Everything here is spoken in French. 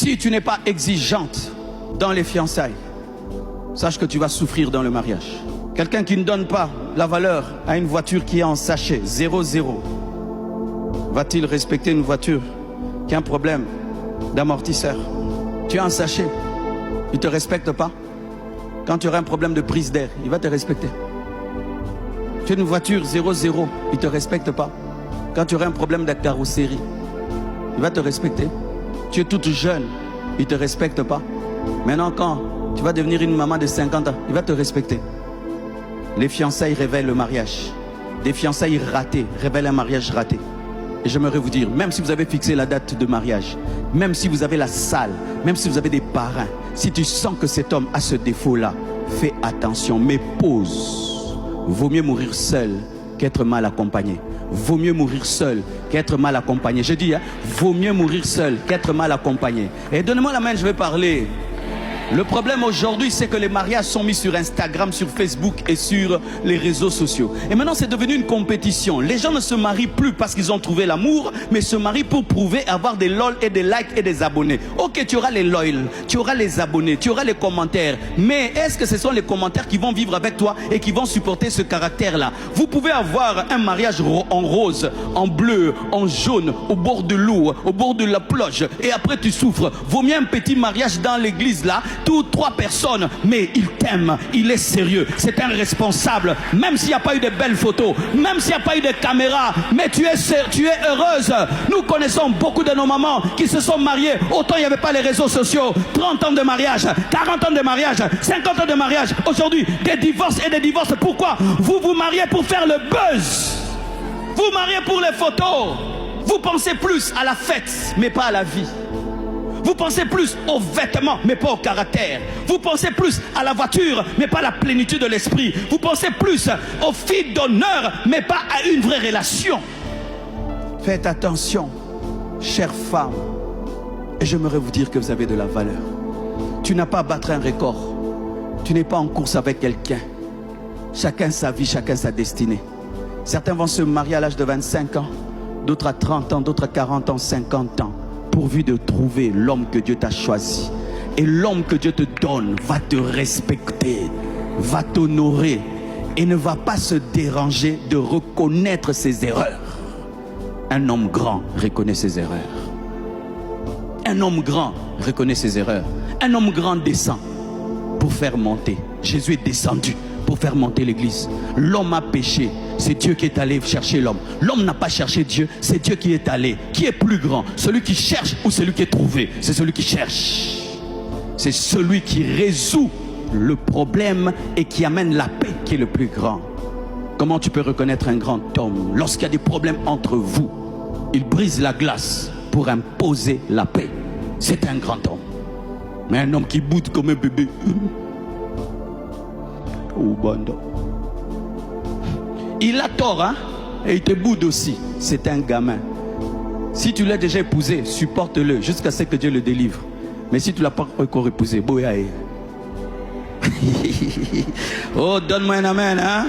Si tu n'es pas exigeante dans les fiançailles, sache que tu vas souffrir dans le mariage. Quelqu'un qui ne donne pas la valeur à une voiture qui est en sachet, 0,0, va-t-il respecter une voiture qui a un problème d'amortisseur? Tu es en sachet, il ne te respecte pas. Quand tu auras un problème de prise d'air, il va te respecter. Tu as une voiture 0,0, il ne te respecte pas. Quand tu auras un problème de carrosserie, il va te respecter. Tu es toute jeune, il ne te respecte pas. Maintenant, quand tu vas devenir une maman de 50 ans, il va te respecter. Les fiançailles révèlent le mariage. Des fiançailles ratées révèlent un mariage raté. Et j'aimerais vous dire, même si vous avez fixé la date de mariage, même si vous avez la salle, même si vous avez des parrains, si tu sens que cet homme a ce défaut-là, fais attention, mais pause. Vaut mieux mourir seul qu'être mal accompagné. Vaut mieux mourir seul qu'être mal accompagné. Je dis, vaut mieux mourir seul qu'être mal accompagné. Et donnez-moi la main, je vais parler. Le problème aujourd'hui, c'est que les mariages sont mis sur Instagram, sur Facebook et sur les réseaux sociaux. Et maintenant, c'est devenu une compétition. Les gens ne se marient plus parce qu'ils ont trouvé l'amour, mais se marient pour prouver avoir des lol et des likes et des abonnés. Ok, tu auras les lol, tu auras les abonnés, tu auras les commentaires. Mais est-ce que ce sont les commentaires qui vont vivre avec toi et qui vont supporter ce caractère-là? Vous pouvez avoir un mariage en rose, en bleu, en jaune, au bord de l'eau, au bord de la plage, et après tu souffres. Vaut mieux un petit mariage dans l'église là, toutes 3 personnes, mais il t'aime, il est sérieux, c'est un responsable, même s'il n'y a pas eu de belles photos, même s'il n'y a pas eu de caméras, mais tu es heureuse. Nous connaissons beaucoup de nos mamans qui se sont mariées, autant il n'y avait pas les réseaux sociaux, 30 ans de mariage, 40 ans de mariage, 50 ans de mariage, aujourd'hui des divorces et des divorces. Pourquoi? Vous vous mariez pour faire le buzz, vous mariez pour les photos, vous pensez plus à la fête, mais pas à la vie. Vous pensez plus aux vêtements, mais pas au caractère. Vous pensez plus à la voiture, mais pas à la plénitude de l'esprit. Vous pensez plus aux filles d'honneur, mais pas à une vraie relation. Faites attention, chères femmes. Et j'aimerais vous dire que vous avez de la valeur. Tu n'as pas à battre un record. Tu n'es pas en course avec quelqu'un. Chacun sa vie, chacun sa destinée. Certains vont se marier à l'âge de 25 ans, d'autres à 30 ans, d'autres à 40 ans, 50 ans. Pourvu de trouver l'homme que Dieu t'a choisi. Et l'homme que Dieu te donne va te respecter, va t'honorer et ne va pas se déranger de reconnaître ses erreurs. Un homme grand reconnaît ses erreurs. Un homme grand reconnaît ses erreurs. Un homme grand descend pour faire monter. Jésus est descendu pour faire monter l'église. L'homme a péché, c'est Dieu qui est allé chercher l'homme. L'homme n'a pas cherché Dieu, c'est Dieu qui est allé. Qui est plus grand? Celui qui cherche ou celui qui est trouvé? C'est celui qui cherche. C'est celui qui résout le problème et qui amène la paix qui est le plus grand. Comment tu peux reconnaître un grand homme? Lorsqu'il y a des problèmes entre vous, il brise la glace pour imposer la paix. C'est un grand homme. Mais un homme qui boude comme un bébé, il a tort, hein? Et il te boude aussi. C'est un gamin. Si tu l'as déjà épousé, supporte-le jusqu'à ce que Dieu le délivre. Mais si tu ne l'as pas encore épousé, boyaï. Oh, donne-moi un amen, hein?